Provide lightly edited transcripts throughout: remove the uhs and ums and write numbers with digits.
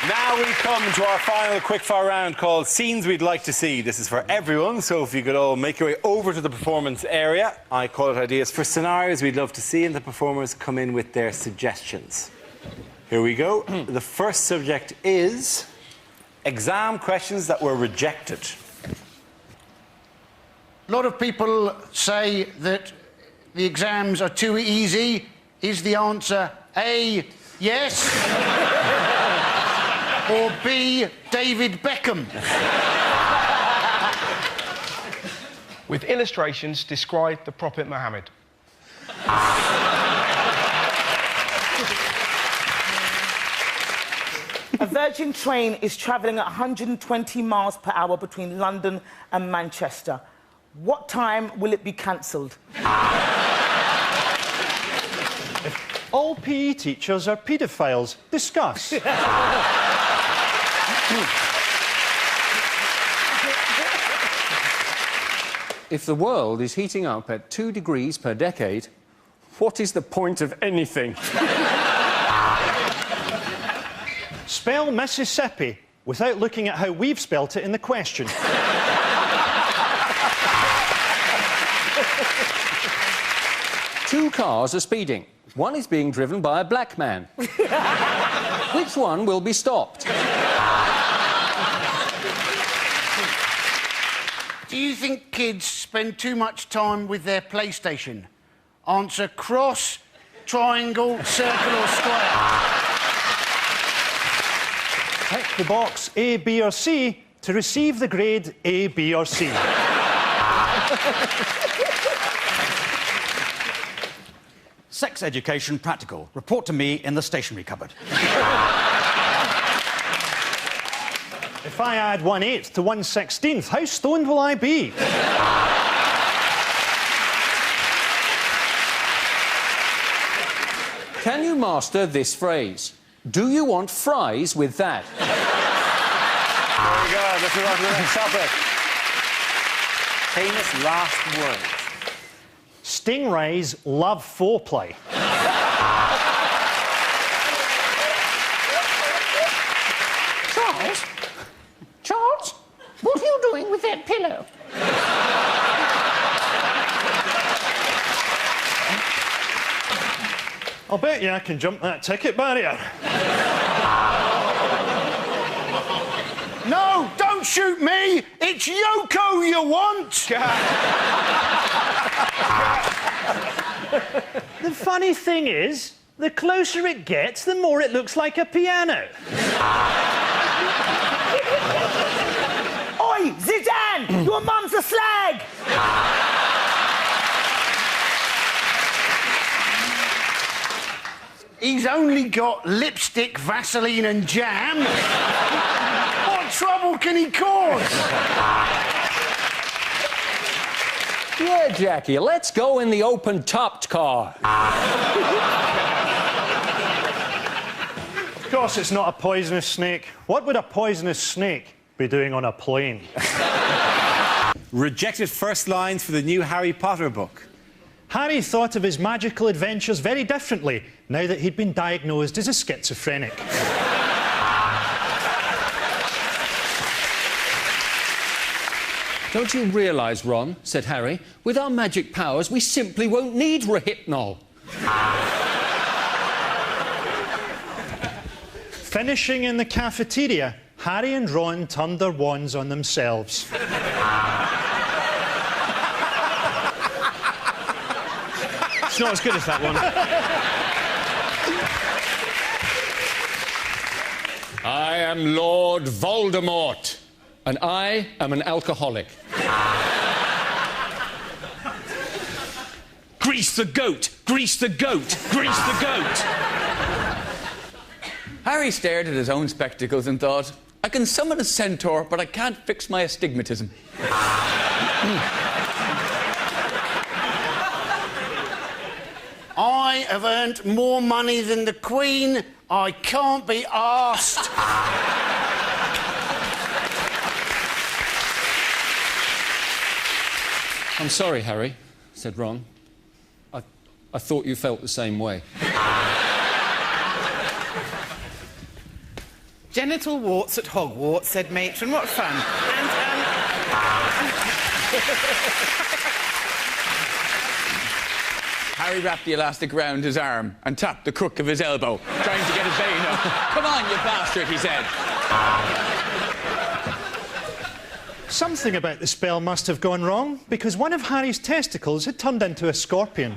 Now we come to our final quickfire round called Scenes We'd Like to See. This is for everyone, so if you could all make your way over to the performance area. I call it ideas for scenarios we'd love to see, and the performers come in with their suggestions. Here we go. The first subject is exam questions that were rejected. A lot of people say that the exams are too easy. Is the answer A, yes? Or B, David Beckham? With illustrations, describe the Prophet Muhammad. A Virgin train is travelling at 120 miles per hour between London and Manchester. What time will it be cancelled? All PE teachers are paedophiles. Discuss. If the world is heating up at 2 degrees per decade, what is the point of anything? Spell Mississippi without looking at how we've spelt it in the question. Two cars are speeding. One is being driven by a black man. Which one will be stopped? Do you think kids spend too much time with their PlayStation? Answer cross, triangle, circle or square. Tick the box A, B or C to receive the grade A, B or C. Sex education practical. Report to me in the stationery cupboard. If I add 1/8 to 1/16, how stoned will I be? Can you master this phrase? Do you want fries with that? There we go. Let's move on to the next topic. Famous last words. Stingrays love foreplay. Charles? Charles? What are you doing with that pillow? I'll bet you I can jump that ticket barrier. No, don't shoot me! It's Yoko you want! The funny thing is, the closer it gets, the more it looks like a piano. Oi, Zidane! Your mum's a slag! He's only got lipstick, Vaseline and jam. What trouble can he cause? Yeah, Jackie, let's go in the open-topped car. Of course it's not a poisonous snake. What would a poisonous snake be doing on a plane? Rejected first lines for the new Harry Potter book. Harry thought of his magical adventures very differently now that he'd been diagnosed as a schizophrenic. Don't you realise, Ron, said Harry, with our magic powers, we simply won't need Rohypnol. Finishing in the cafeteria, Harry and Ron turned their wands on themselves. It's not as good as that one. I am Lord Voldemort, and I am an alcoholic. Grease the goat! Grease the goat! Grease the goat! Harry stared at his own spectacles and thought, I can summon a centaur, but I can't fix my astigmatism. I have earned more money than the Queen. I can't be arsed. I'm sorry, Harry, said Ron. I thought you felt the same way. Genital warts at Hogwarts, said matron. What fun. Harry wrapped the elastic round his arm and tapped the crook of his elbow, trying to get his vein up. Come on, you bastard, he said. Something about the spell must have gone wrong, because one of Harry's testicles had turned into a scorpion.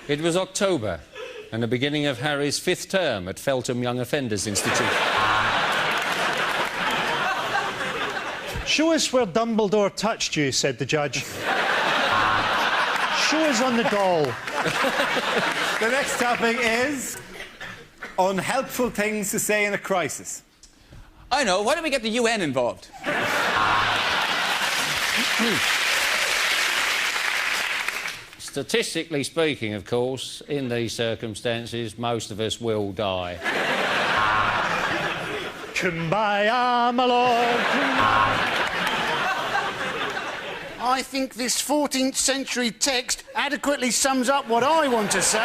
It was October, and the beginning of Harry's 5th term at Feltham Young Offenders Institute. Show us where Dumbledore touched you, said the judge. Show us on the doll. The next topic is unhelpful things to say in a crisis. I know, why don't we get the UN involved? Statistically speaking, of course, in these circumstances, most of us will die. Kumbaya, my lord. I think this 14th century text adequately sums up what I want to say.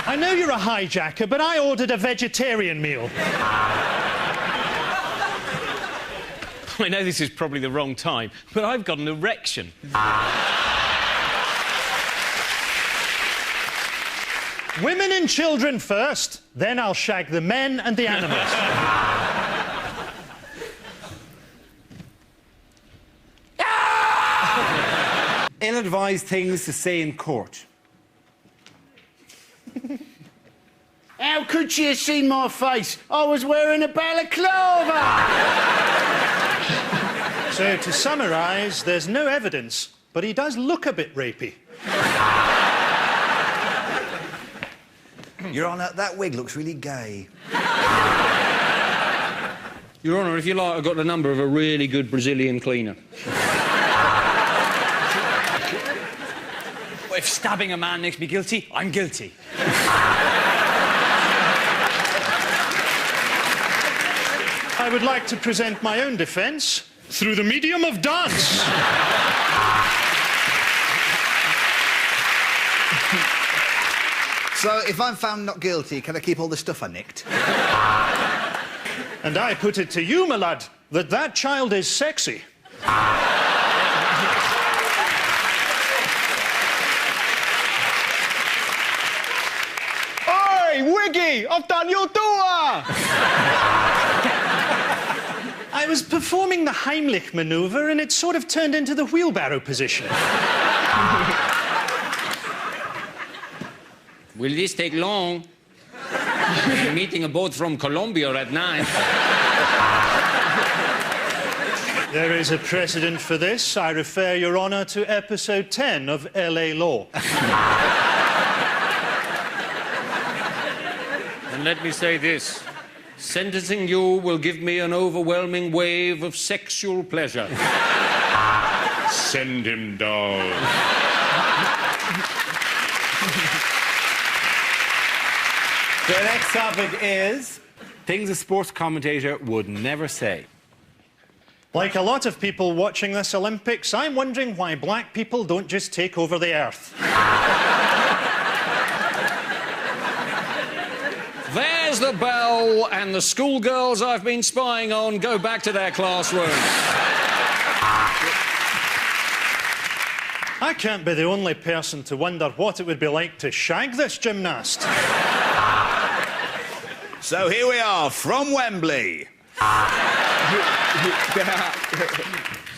I know you're a hijacker, but I ordered a vegetarian meal. I know this is probably the wrong time, but I've got an erection. Women and children first, then I'll shag the men and the animals. Ill-advised things to say in court. How could she have seen my face? I was wearing a balaclava! So, to summarise, there's no evidence, but he does look a bit rapey. Your Honour, that wig looks really gay. Your Honour, if you like, I've got the number of a really good Brazilian cleaner. If stabbing a man makes me guilty, I'm guilty. I would like to present my own defence through the medium of dance. So, if I'm found not guilty, can I keep all the stuff I nicked? And I put it to you, my lad, that child is sexy. Oi, Wiggy! I've done your door! I was performing the Heimlich manoeuvre and it sort of turned into the wheelbarrow position. Will this take long? I'm meeting a boat from Colombia at 9. There is a precedent for this. I refer, Your Honour, to episode 10 of LA Law. And let me say this. Sentencing you will give me an overwhelming wave of sexual pleasure. Send him down. The next topic is things a sports commentator would never say. Like a lot of people watching this Olympics, I'm wondering why black people don't just take over the earth. There's the bell, and the schoolgirls I've been spying on go back to their classrooms. I can't be the only person to wonder what it would be like to shag this gymnast. So here we are, from Wembley.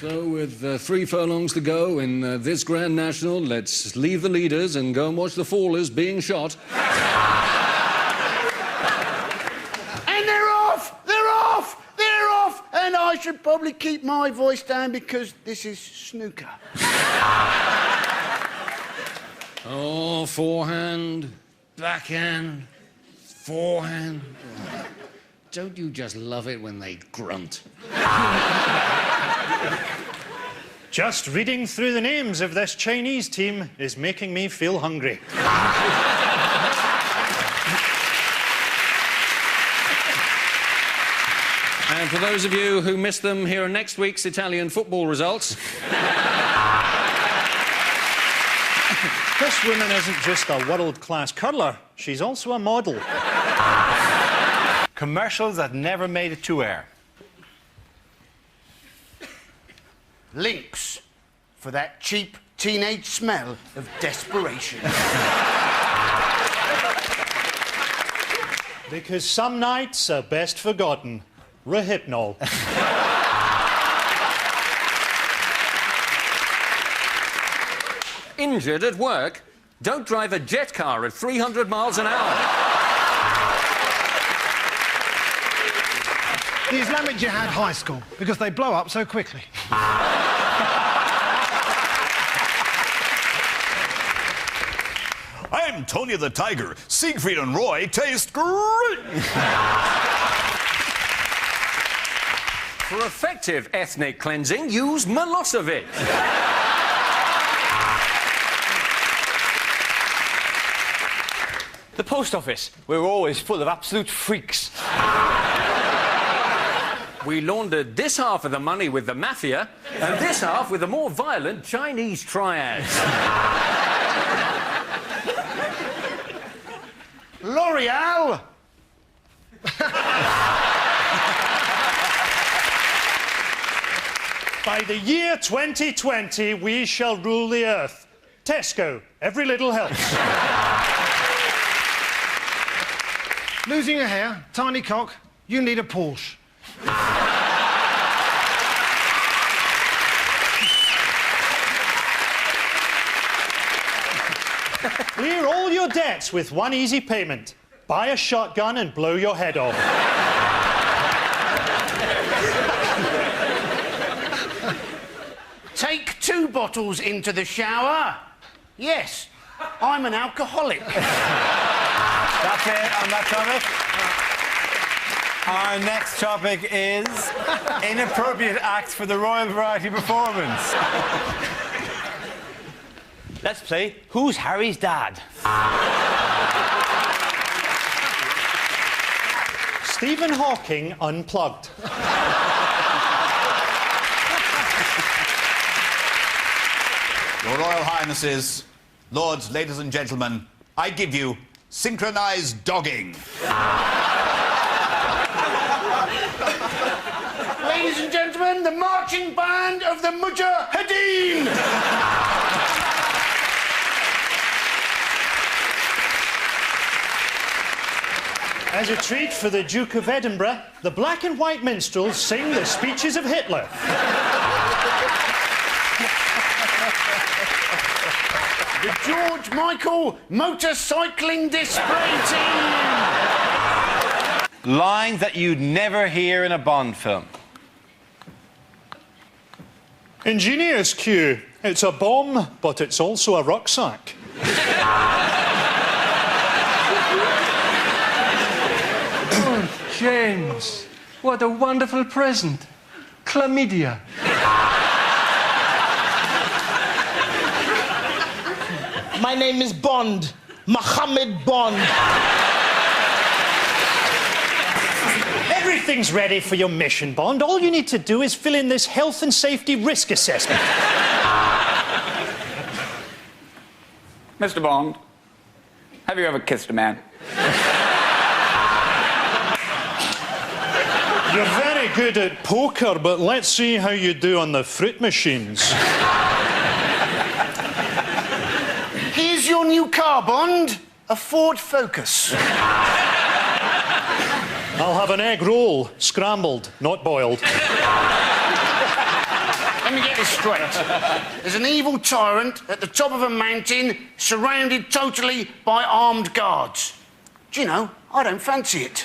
So, with 3 furlongs to go in this Grand National, let's leave the leaders and go and watch the fallers being shot. And they're off! They're off! They're off! And I should probably keep my voice down because this is snooker. Oh, forehand, backhand, forehand. Don't you just love it when they grunt? Just reading through the names of this Chinese team is making me feel hungry. And for those of you who missed them, here are next week's Italian football results. This woman isn't just a world-class curler, she's also a model. Commercials that never made it to air. Lynx, for that cheap teenage smell of desperation. Because some nights are best forgotten. Rehypnol. Injured at work? Don't drive a jet car at 300 miles an hour. The Islamic Jihad High School, because they blow up so quickly. I'm Tony the Tiger. Siegfried and Roy taste great. For effective ethnic cleansing, use Milosevic. The post office. We're always full of absolute freaks. We laundered this half of the money with the mafia and this half with the more violent Chinese triads. L'Oreal! By the year 2020, we shall rule the earth. Tesco, every little helps. Losing a hair, tiny cock, you need a Porsche. Clear all your debts with one easy payment. Buy a shotgun and blow your head off. Take 2 bottles into the shower. Yes, I'm an alcoholic. That's it on that topic. Our next topic is inappropriate acts for the Royal Variety Performance. Let's play Who's Harry's Dad? Stephen Hawking unplugged. Your Royal Highnesses, Lords, ladies and gentlemen, I give you synchronised dogging. Ladies and gentlemen, the marching band of the Mujahideen! As a treat for the Duke of Edinburgh, the black and white minstrels sing the speeches of Hitler. The George Michael motorcycling display team! Lines that you'd never hear in a Bond film. Engineer's cue. It's a bomb, but it's also a rucksack. Oh, James, what a wonderful present. Chlamydia. My name is Bond. Mohammed Bond. Everything's ready for your mission, Bond. All you need to do is fill in this health and safety risk assessment. Mr. Bond, have you ever kissed a man? You're very good at poker, but let's see how you do on the fruit machines. Here's your new car, Bond. A Ford Focus. I'll have an egg roll, scrambled, not boiled. Let me get this straight. There's an evil tyrant at the top of a mountain, surrounded totally by armed guards. Do you know, I don't fancy it.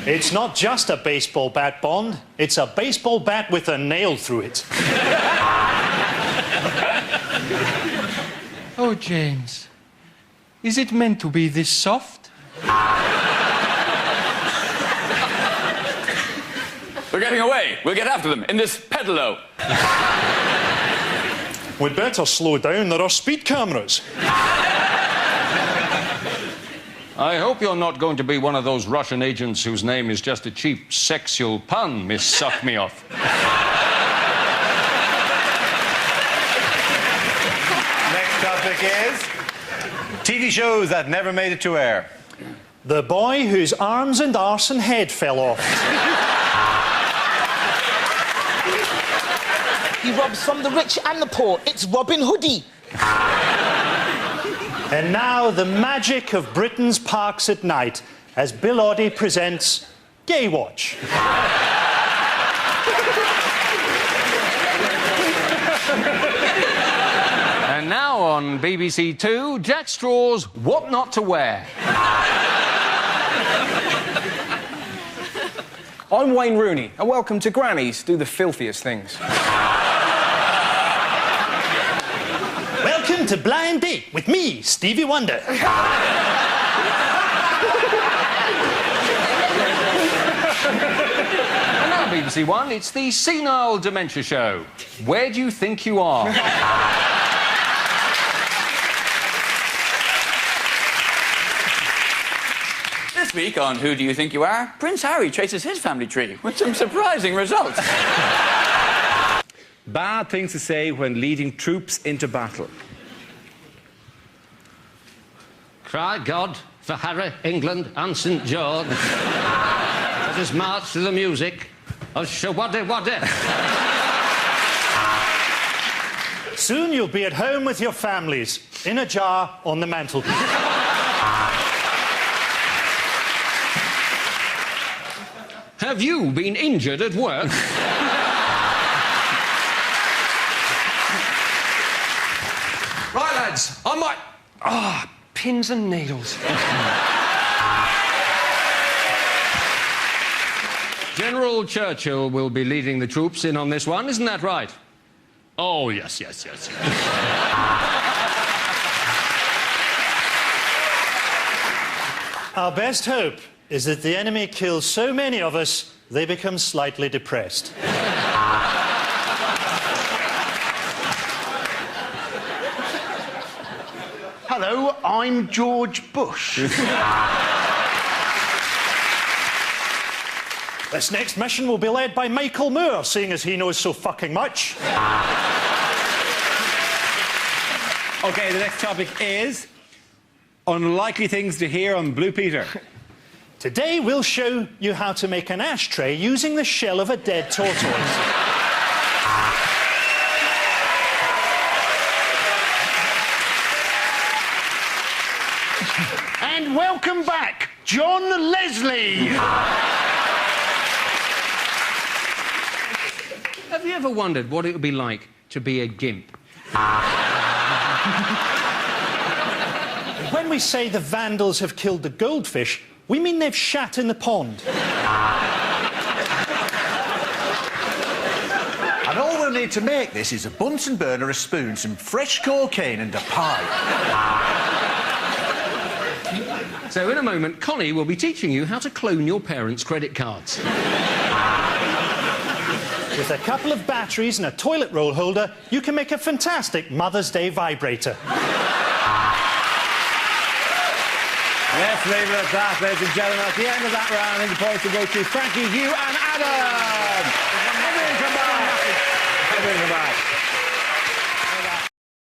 It's not just a baseball bat, Bond. It's a baseball bat with a nail through it. Oh, James, is it meant to be this soft? They're getting away. We'll get after them in this pedalo. We'd better slow down. There are speed cameras. I hope you're not going to be one of those Russian agents whose name is just a cheap sexual pun, Miss Suck Me Off. topic is TV shows that never made it to air. The boy whose arms and arse and head fell off. He robs from the rich and the poor. It's Robin Hoodie. And now the magic of Britain's parks at night as Bill Oddie presents Gay Watch. And now on BBC Two, Jack Straw's What Not to Wear. I'm Wayne Rooney, and welcome to Grannies Do the Filthiest Things. Welcome to Blind Date with me, Stevie Wonder. And now BBC One, it's the Senile Dementia Show. Where do you think you are? This week on Who Do You Think You Are, Prince Harry traces his family tree with some surprising results. Bad things to say when leading troops into battle. Cry God for Harry, England and St George. Let us march to the music of Shawaddy Waddy. Soon you'll be at home with your families, in a jar on the mantelpiece. Have you been injured at work? Right, lads, I might... Ah, pins and needles. General Churchill will be leading the troops in on this one, isn't that right? Oh, yes. Our best hope is that the enemy kills so many of us, they become slightly depressed. Hello, I'm George Bush. This next mission will be led by Michael Moore, seeing as he knows so fucking much. OK, the next topic is unlikely things to hear on Blue Peter. Today we'll show you how to make an ashtray using the shell of a dead tortoise. And welcome back, John Leslie. Have you ever wondered what it would be like to be a gimp? When we say the vandals have killed the goldfish, we mean they've shat in the pond. And all we'll need to make this is a Bunsen burner, a spoon, some fresh cocaine and a pipe. So in a moment, Connie will be teaching you how to clone your parents' credit cards. With a couple of batteries and a toilet roll holder, you can make a fantastic Mother's Day vibrator. Let's leave it at that, ladies and gentlemen. At the end of that round, I think the points will go to Frankie, Hugh and Adam. Everyone come back.